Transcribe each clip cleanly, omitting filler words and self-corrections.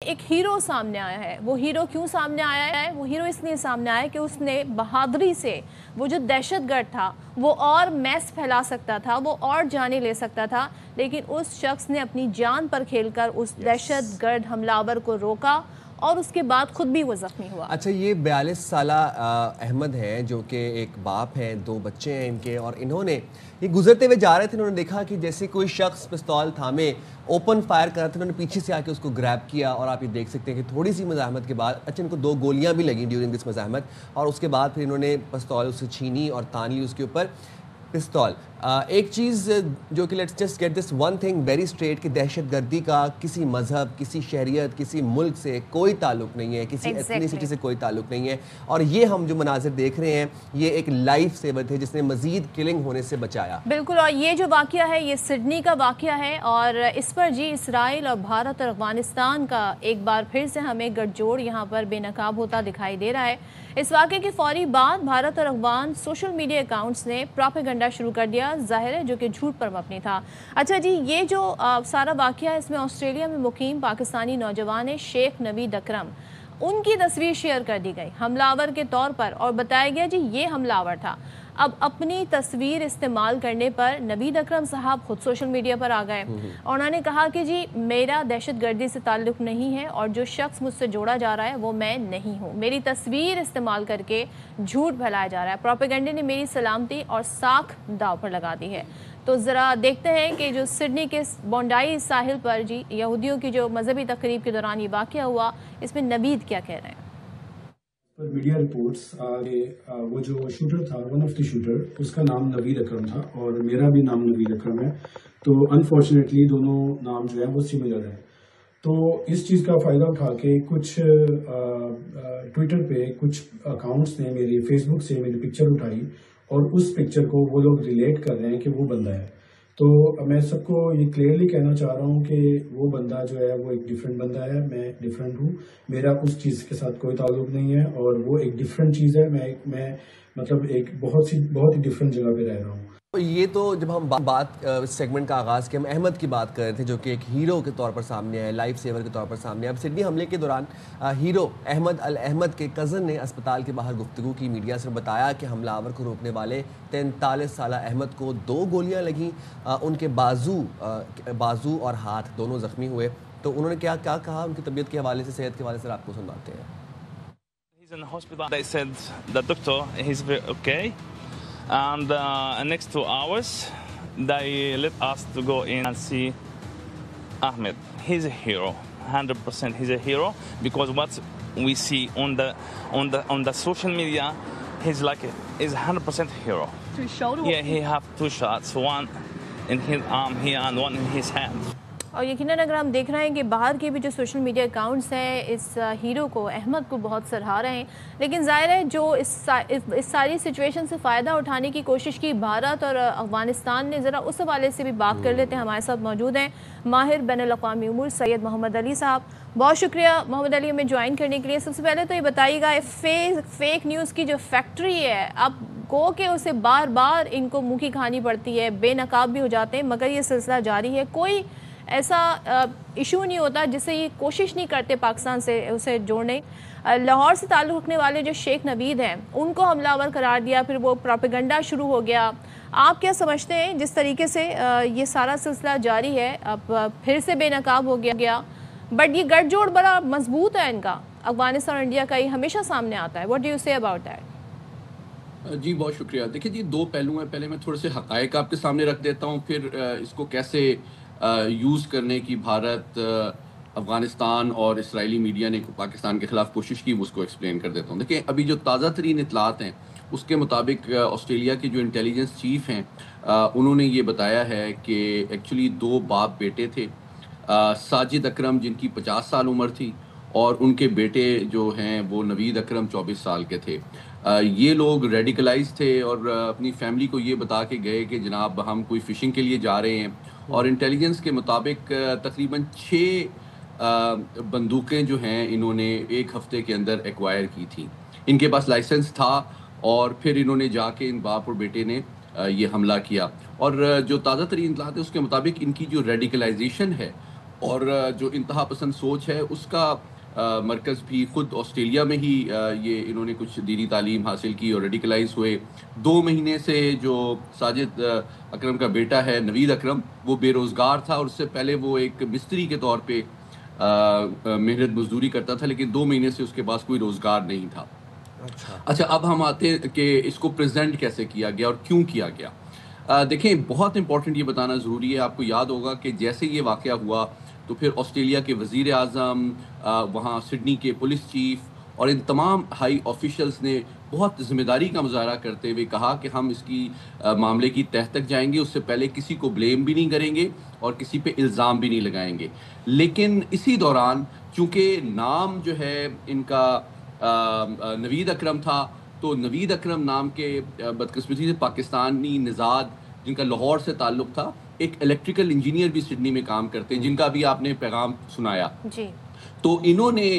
ایک ہیرو سامنے آیا ہے. وہ ہیرو کیوں سامنے آیا ہے؟ وہ ہیرو اس لیے سامنے آیا ہے کہ اس نے بہادری سے وہ جو دہشت گرد تھا وہ اور میس پھیلا سکتا تھا, وہ اور جانیں لے سکتا تھا, لیکن اس شخص نے اپنی جان پر کھیل کر اس دہشت گرد حملہ آور کو روکا اور اس کے بعد خود بھی وہ زخمی ہوا. اچھا, یہ 42 سالہ احمد ہیں جو کہ ایک باپ ہیں, 2 بچے ہیں ان کے, اور انہوں نے یہ گزرتے ہوئے جا رہے تھے, انہوں نے دیکھا کہ جیسے کوئی شخص پستول تھامے اوپن فائر کر رہا تھا, انہوں نے پیچھے سے آ کے اس کو گریب کیا, اور آپ یہ دیکھ سکتے ہیں کہ تھوڑی سی مزاحمت کے بعد اچھا ان کو 2 گولیاں بھی لگیں ڈیورنگ دس مزاحمت, اور اس کے بعد پھر انہوں نے پستول اسے چھینی اور تان لی اس کے اوپر پستول. ایک چیز جو کہ let's just get this one thing very straight کہ دہشت گردی کا کسی مذہب, کسی شہریت, کسی ملک سے کوئی تعلق نہیں ہے, کسی ایتھنیسٹی سے کوئی تعلق نہیں ہے, اور یہ ہم جو مناظر دیکھ رہے ہیں یہ ایک لائف سیور تھے جس نے مزید کلنگ ہونے سے بچایا. بالکل, اور یہ جو واقعہ ہے یہ سڈنی کا واقعہ ہے, اور اس پر جی اسرائیل اور بھارت اور افغانستان کا ایک بار پھر سے ہمیں گٹھ جوڑ یہاں پر بے نقاب ہوتا دکھائی دے رہا ہے. اس واقعے کے فوری بعد بھارت اور افغان سوشل میڈیا اکاؤنٹس نے پروپیگنڈا شروع کر دیا, ظاہر ہے جو کہ جھوٹ پر مبنی تھا. اچھا جی, یہ جو سارا واقعہ ہے اس میں آسٹریلیا میں مقیم پاکستانی نوجوان شیخ نوید اکرم, ان کی تصویر شیئر کر دی گئی حملہ آور کے طور پر, اور بتایا گیا جی یہ حملہ آور تھا. اب اپنی تصویر استعمال کرنے پر نوید اکرم صاحب خود سوشل میڈیا پر آ گئے, اور انہوں نے کہا کہ جی میرا دہشت گردی سے تعلق نہیں ہے, اور جو شخص مجھ سے جوڑا جا رہا ہے وہ میں نہیں ہوں, میری تصویر استعمال کر کے جھوٹ پھیلایا جا رہا ہے, پروپیگنڈے نے میری سلامتی اور ساکھ داؤ پر لگا دی ہے. تو ذرا دیکھتے ہیں کہ جو سڈنی کے بونڈائی ساحل پر جی یہودیوں کی جو مذہبی تقریب کے دوران یہ واقعہ ہوا, اس میں نوید کیا کہہ رہے ہیں. میڈیا رپورٹس وہ جو شوٹر تھا, ون آف دی شوٹر, اس کا نام نوید اکرم تھا اور میرا بھی نام نوید اکرم ہے. تو انفارچونیٹلی دونوں نام جو ہیں وہ سملر ہیں. تو اس چیز کا فائدہ اٹھا کے کچھ ٹویٹر پہ کچھ اکاؤنٹس نے میری فیس بک سے میری پکچر اٹھائی, اور اس پکچر کو وہ لوگ ریلیٹ کر رہے ہیں کہ وہ بندہ ہے. تو میں سب کو یہ کلیئرلی کہنا چاہ رہا ہوں کہ وہ بندہ جو ہے وہ ایک ڈیفرنٹ بندہ ہے, میں ڈیفرنٹ ہوں, میرا اس چیز کے ساتھ کوئی تعلق نہیں ہے, اور وہ ایک ڈیفرنٹ چیز ہے. میں مطلب ایک بہت ہی ڈیفرنٹ جگہ پہ رہ رہا ہوں. یہ تو جب ہم بات سیگمنٹ کا آغاز کیا, ہم احمد کی بات کر رہے تھے جو کہ ایک ہیرو کے طور پر سامنے آئے, لائف سیور کے طور پر سامنے آئے. اب سڈنی حملے کے دوران ہیرو احمد الاحمد کے کزن نے اسپتال کے باہر گفتگو کی میڈیا سے, بتایا کہ حملہ آور کو روکنے والے 43 سالہ احمد کو 2 گولیاں لگیں, ان کے بازو اور ہاتھ دونوں زخمی ہوئے. تو انہوں نے کیا کہا ان کی طبیعت کے حوالے سے, صحت کے حوالے سے آپ کو سنواتے ہیں. He's in the hospital. They said the doctor he's okay. And next 2 hours, they let us to go in and see Ahmed. He's a hero, 100%. He's a hero because what we see on the social media, he's 100% hero. 2 shoulder? Yeah, he have 2 shots, one in his arm here and one in his hand. اور یقیناً اگر ہم دیکھ رہے ہیں کہ باہر کے بھی جو سوشل میڈیا اکاؤنٹس ہیں اس ہیرو کو, احمد کو بہت سراہ رہے ہیں, لیکن ظاہر ہے جو اس ساری سچویشن سے فائدہ اٹھانے کی کوشش کی بھارت اور افغانستان نے, ذرا اس حوالے سے بھی بات کر لیتے ہیں. ہمارے ساتھ موجود ہیں ماہر بین الاقوامی امور سید محمد علی صاحب. بہت شکریہ محمد علی ہمیں جوائن کرنے کے لیے. سب سے پہلے تو یہ بتائیے گا فیک نیوز کی جو فیکٹری ہے, اب گو کہ اسے بار بار ان کو منہ کی کھانی پڑتی ہے, بے نقاب بھی ہو جاتے ہیں, مگر یہ سلسلہ جاری ہے. کوئی ایسا ایشو نہیں ہوتا جس سے یہ کوشش نہیں کرتے پاکستان سے اسے جوڑنے. لاہور سے تعلق رکھنے والے جو شیخ نوید ہیں ان کو حملہ آور قرار دیا, پھر وہ پروپیگنڈا شروع ہو گیا. آپ کیا سمجھتے ہیں جس طریقے سے یہ سارا سلسلہ جاری ہے, اب پھر سے بے نقاب ہو گیا, بٹ یہ گٹھ جوڑ بڑا مضبوط ہے ان کا, افغانستان اور انڈیا کا یہ ہمیشہ سامنے آتا ہے. واٹ ڈو یو سے اباؤٹ دیٹ؟ جی بہت شکریہ. دیکھیں جی 2 پہلو ہیں, پہلے میں تھوڑے سے حقائق آپ کے سامنے رکھ دیتا ہوں, پھر اس کو کیسے یوز کرنے کی بھارت, افغانستان اور اسرائیلی میڈیا نے پاکستان کے خلاف کوشش کی اس کو ایکسپلین کر دیتا ہوں. دیکھیں ابھی جو تازہ ترین اطلاعات ہیں اس کے مطابق آسٹریلیا کے جو انٹیلیجنس چیف ہیں انہوں نے یہ بتایا ہے کہ ایکچولی 2 باپ بیٹے تھے, ساجد اکرم جن کی 50 سال عمر تھی, اور ان کے بیٹے جو ہیں وہ نوید اکرم 24 سال کے تھے. یہ لوگ ریڈیکلائز تھے اور اپنی فیملی کو یہ بتا کے گئے کہ جناب ہم کوئی فشنگ کے لیے جا رہے ہیں, اور انٹیلیجنس کے مطابق تقریباً 6 بندوقیں جو ہیں انہوں نے 1 ہفتے کے اندر ایکوائر کی تھیں. ان کے پاس لائسنس تھا, اور پھر انہوں نے جا کے ان باپ اور بیٹے نے یہ حملہ کیا. اور جو تازہ ترین اطلاعات ہے اس کے مطابق ان کی جو ریڈیکلائزیشن ہے اور جو انتہا پسند سوچ ہے اس کا مرکز بھی خود آسٹریلیا میں ہی یہ انہوں نے کچھ دینی تعلیم حاصل کی اور ریڈیکلائز ہوئے. 2 مہینے سے جو ساجد اکرم کا بیٹا ہے نوید اکرم وہ بے روزگار تھا, اور اس سے پہلے وہ ایک مستری کے طور پہ محنت مزدوری کرتا تھا, لیکن 2 مہینے سے اس کے پاس کوئی روزگار نہیں تھا. اچھا, اب ہم آتے ہیں کہ اس کو پریزنٹ کیسے کیا گیا اور کیوں کیا گیا. دیکھیں, بہت امپورٹنٹ یہ بتانا ضروری ہے. آپ کو یاد ہوگا کہ جیسے یہ واقعہ ہوا تو پھر آسٹریلیا کے وزیر اعظم, وہاں سڈنی کے پولیس چیف اور ان تمام ہائی آفیشلز نے بہت ذمہ داری کا مظاہرہ کرتے ہوئے کہا کہ ہم اس کی معاملے کی تہہ تک جائیں گے, اس سے پہلے کسی کو بلیم بھی نہیں کریں گے اور کسی پہ الزام بھی نہیں لگائیں گے. لیکن اسی دوران چونکہ نام جو ہے ان کا نوید اکرم تھا, تو نوید اکرم نام کے بدقسمتی سے پاکستانی نژاد جن کا لاہور سے تعلق تھا, ایک الیکٹریکل انجینئر بھی سڈنی میں کام کرتے ہیں, جن کا بھی آپ نے پیغام سنایا. جی. تو انہوں نے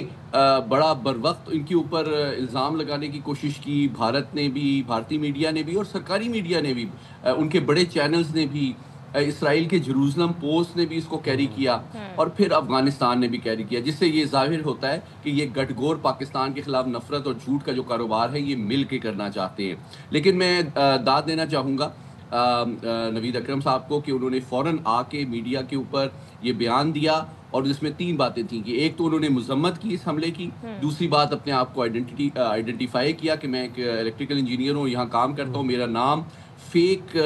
بڑا بر وقت ان کے اوپر الزام لگانے کی کوشش کی. بھارت نے بھی, بھارتی میڈیا نے بھی اور سرکاری میڈیا نے بھی, ان کے بڑے چینلز نے بھی, اسرائیل کے جروزلم پوسٹ نے بھی اس کو کیری کیا, اور پھر افغانستان نے بھی کیری کیا, جس سے یہ ظاہر ہوتا ہے کہ یہ گٹگور پاکستان کے خلاف نفرت اور جھوٹ کا جو کاروبار ہے یہ مل کے کرنا چاہتے ہیں. لیکن میں داد دینا چاہوں گا نوید اکرم صاحب کو کہ انہوں نے فوراً آ کے میڈیا کے اوپر یہ بیان دیا, اور جس میں 3 باتیں تھیں کہ ایک تو انہوں نے مذمت کی اس حملے کی, دوسری بات اپنے آپ کو آئیڈینٹیفائی کیا کہ میں ایک الیکٹریکل انجینئر ہوں, یہاں کام کرتا ہوں, میرا نام فیک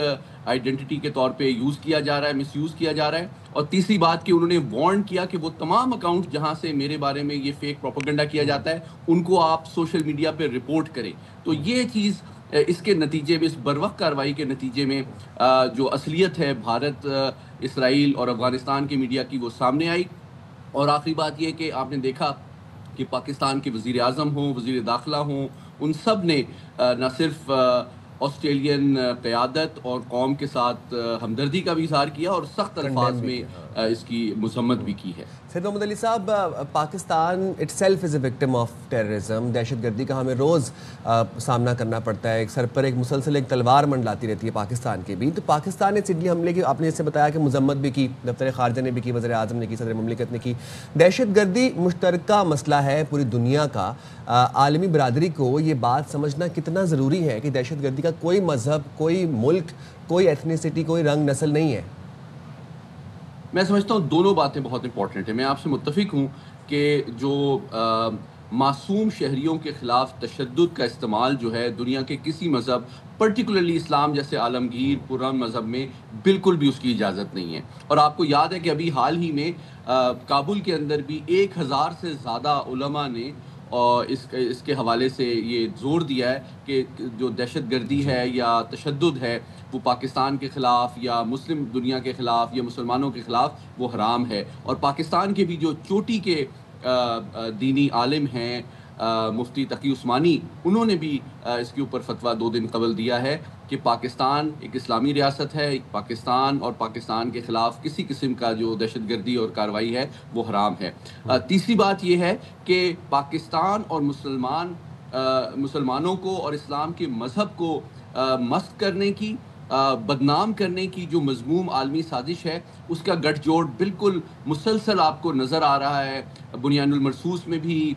آئیڈینٹی کے طور پہ یوز کیا جا رہا ہے, مس یوز کیا جا رہا ہے, اور تیسری بات کہ انہوں نے وارن کیا کہ وہ تمام اکاؤنٹ جہاں سے میرے بارے میں یہ فیک پروپیگنڈا کیا جاتا ہے ان کو آپ سوشل میڈیا پہ رپورٹ کریں. تو یہ چیز اس کے نتیجے میں, اس بروقت کارروائی کے نتیجے میں جو اصلیت ہے بھارت, اسرائیل اور افغانستان کی میڈیا کی وہ سامنے آئی. اور آخری بات یہ کہ آپ نے دیکھا کہ پاکستان کے وزیر اعظم ہوں, وزیر داخلہ ہوں, ان سب نے نہ صرف آسٹریلین قیادت اور قوم کے ساتھ ہمدردی کا بھی اظہار کیا اور سخت الفاظ میں اس کی مذمت بھی کی ہے. سید محمد علی صاحب, Pakistan it self is a victim of terrorism. دہشت گردی کا ہمیں روز سامنا کرنا پڑتا ہے, ایک سر پر ایک مسلسل ایک تلوار منڈلاتی رہتی ہے پاکستان کے بھی. تو پاکستان نے سڈنی حملے کی, آپ نے جیسے بتایا کہ مذمت بھی کی, دفتر خارجہ نے بھی کی, وزیر اعظم نے کی, صدر مملکت نے کی. دہشت گردی مشترکہ مسئلہ ہے پوری دنیا کا. عالمی برادری کو یہ بات سمجھنا کتنا ضروری ہے کہ دہشت گردی کا کوئی مذہب, کوئی ملک, کوئی ایتھنیسٹی, کوئی رنگ نسل نہیں ہے. میں سمجھتا ہوں دونوں باتیں بہت امپورٹنٹ ہیں. میں آپ سے متفق ہوں کہ جو معصوم شہریوں کے خلاف تشدد کا استعمال جو ہے دنیا کے کسی مذہب, پرٹیکولرلی اسلام جیسے عالمگیر پرامن مذہب میں بالکل بھی اس کی اجازت نہیں ہے. اور آپ کو یاد ہے کہ ابھی حال ہی میں کابل کے اندر بھی 1000 سے زیادہ علماء نے اور اس کے حوالے سے یہ زور دیا ہے کہ جو دہشت گردی ہے یا تشدد ہے وہ پاکستان کے خلاف یا مسلم دنیا کے خلاف یا مسلمانوں کے خلاف وہ حرام ہے. اور پاکستان کے بھی جو چوٹی کے دینی عالم ہیں مفتی تقی عثمانی, انہوں نے بھی اس کے اوپر فتویٰ 2 دن قبل دیا ہے کہ پاکستان ایک اسلامی ریاست ہے, پاکستان اور پاکستان کے خلاف کسی قسم کا جو دہشت گردی اور کارروائی ہے وہ حرام ہے. تیسری بات یہ ہے کہ پاکستان اور مسلمانوں کو اور اسلام کے مذہب کو مست کرنے کی, بدنام کرنے کی جو مذموم عالمی سازش ہے اس کا گٹھ جوڑ بالکل مسلسل آپ کو نظر آ رہا ہے. بنیان المرصوص میں بھی,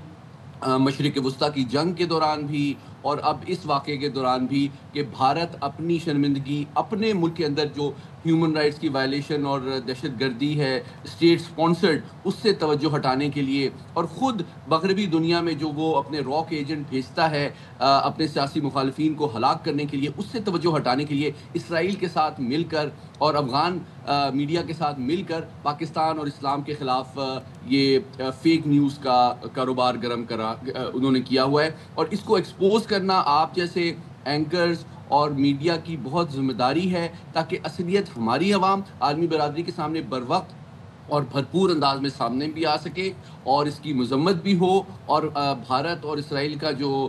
مشرق وسطیٰ کی جنگ کے دوران بھی, اور اب اس واقعے کے دوران بھی کہ بھارت اپنی شرمندگی اپنے ملک کے اندر جو ہیومن رائٹس کی وائلیشن اور دہشت گردی ہے اسٹیٹ سپانسرڈ, اس سے توجہ ہٹانے کے لیے, اور خود مغربی دنیا میں جو وہ اپنے راک ایجنٹ بھیجتا ہے اپنے سیاسی مخالفین کو ہلاک کرنے کے لیے, اس سے توجہ ہٹانے کے لیے اسرائیل کے ساتھ مل کر اور افغان میڈیا کے ساتھ مل کر پاکستان اور اسلام کے خلاف یہ فیک نیوز کا کاروبار گرم کرا انہوں نے کیا ہوا ہے. اور اس کو ایکسپوز کرنا آپ جیسے اینکرز اور میڈیا کی بہت ذمہ داری ہے تاکہ اصلیت ہماری عوام, عالمی برادری کے سامنے بر وقت اور بھرپور انداز میں سامنے بھی آ سکے اور اس کی مذمت بھی ہو. اور بھارت اور اسرائیل کا جو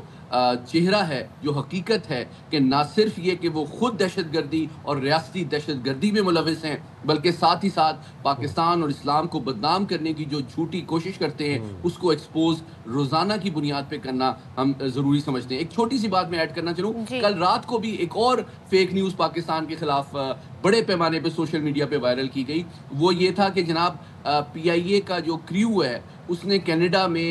چہرہ ہے, جو حقیقت ہے کہ نہ صرف یہ کہ وہ خود دہشت گردی اور ریاستی دہشت گردی میں ملوث ہیں, بلکہ ساتھ ہی ساتھ پاکستان اور اسلام کو بدنام کرنے کی جو جھوٹی کوشش کرتے ہیں اس کو ایکسپوز روزانہ کی بنیاد پہ کرنا ہم ضروری سمجھتے ہیں. ایک چھوٹی سی بات میں ایڈ کرنا چاہوں, کل رات کو بھی ایک اور فیک نیوز پاکستان کے خلاف بڑے پیمانے پہ سوشل میڈیا پہ وائرل کی گئی. وہ یہ تھا کہ جناب PIA کا جو کریو ہے اس نے کینیڈا میں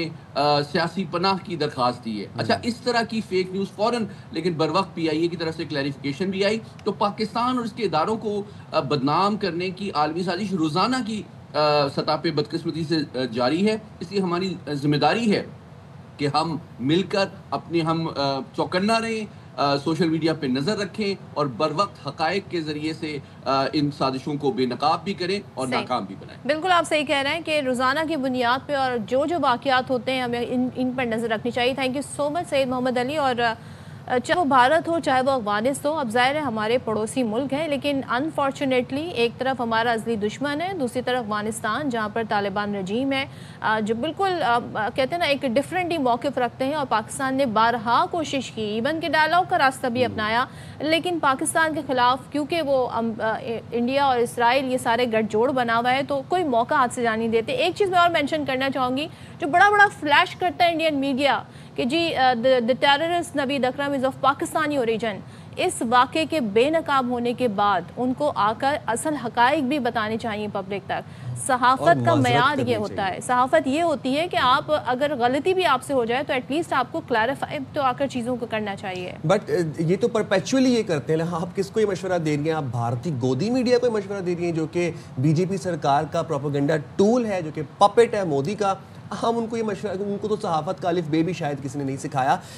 سیاسی پناہ کی درخواست دی ہے. اچھا اس طرح کی فیک نیوز فوراً لیکن بروقت PIA کی طرف سے کلیریفیکیشن بھی آئی. تو پاکستان اور اس کے اداروں کو بدنام کرنے کی عالمی سازش روزانہ کی سطح پہ بدقسمتی سے جاری ہے. اس لیے ہماری ذمہ داری ہے کہ ہم مل کر اپنے ہم چوکنا رہیں, سوشل میڈیا پہ نظر رکھیں اور بروقت حقائق کے ذریعے سے ان سازشوں کو بے نقاب بھی کریں اور ناکام بھی بنائیں. بالکل آپ صحیح کہہ رہے ہیں کہ روزانہ کی بنیاد پہ اور جو واقعات ہوتے ہیں ہمیں ان پر نظر رکھنی چاہیے. تھینک یو سو مچ سید محمد علی. اور چاہے وہ بھارت ہو چاہے وہ افغانستان ہو, اب ظاہر ہے ہمارے پڑوسی ملک ہیں, لیکن انفارچونیٹلی ایک طرف ہمارا ازلی دشمن ہے, دوسری طرف افغانستان جہاں پر طالبان رجیم ہے جو بالکل کہتے ہیں نا ایک ڈیفرنٹ ہی موقف رکھتے ہیں. اور پاکستان نے بارہا کوشش کی, ایون کہ ڈائلاگ کا راستہ بھی اپنایا, لیکن پاکستان کے خلاف کیونکہ وہ انڈیا اور اسرائیل یہ سارے گٹھ جوڑ بنا ہوا ہے تو کوئی موقع ہاتھ سے جانے دیتے. ایک چیز میں اور مینشن کرنا چاہوں گی جو بڑا فلیش کرتا ہے انڈین میڈیا کہ جی the terrorist Naveed Akram is of Pakistani origin. اس واقعے کے بے نقاب ہونے کے بعد ان کو آ کر اصل حقائق بھی بتانے چاہیے پبلک تک. صحافت کا معیار یہ ہوتا ہے, صحافت یہ ہوتی ہے کہ آپ اگر غلطی بھی آپ سے ہو جائے تو ایٹ لیسٹ آپ کو کلیریفائی تو آ کر چیزوں کو کرنا چاہیے. بٹ یہ تو پرپیچولی یہ کرتے ہیں. آپ کس کو یہ مشورہ دے رہی ہیں؟ آپ بھارتی گودی میڈیا کو مشورہ دے رہی ہیں جو کہ BJP سرکار کا پروپیگنڈا ٹول ہے, جو کہ پپٹ ہے مودی کا. ہم ان کو یہ مشورہ, ان کو تو صحافت کا الف بے بھی شاید کسی نے نہیں سکھایا.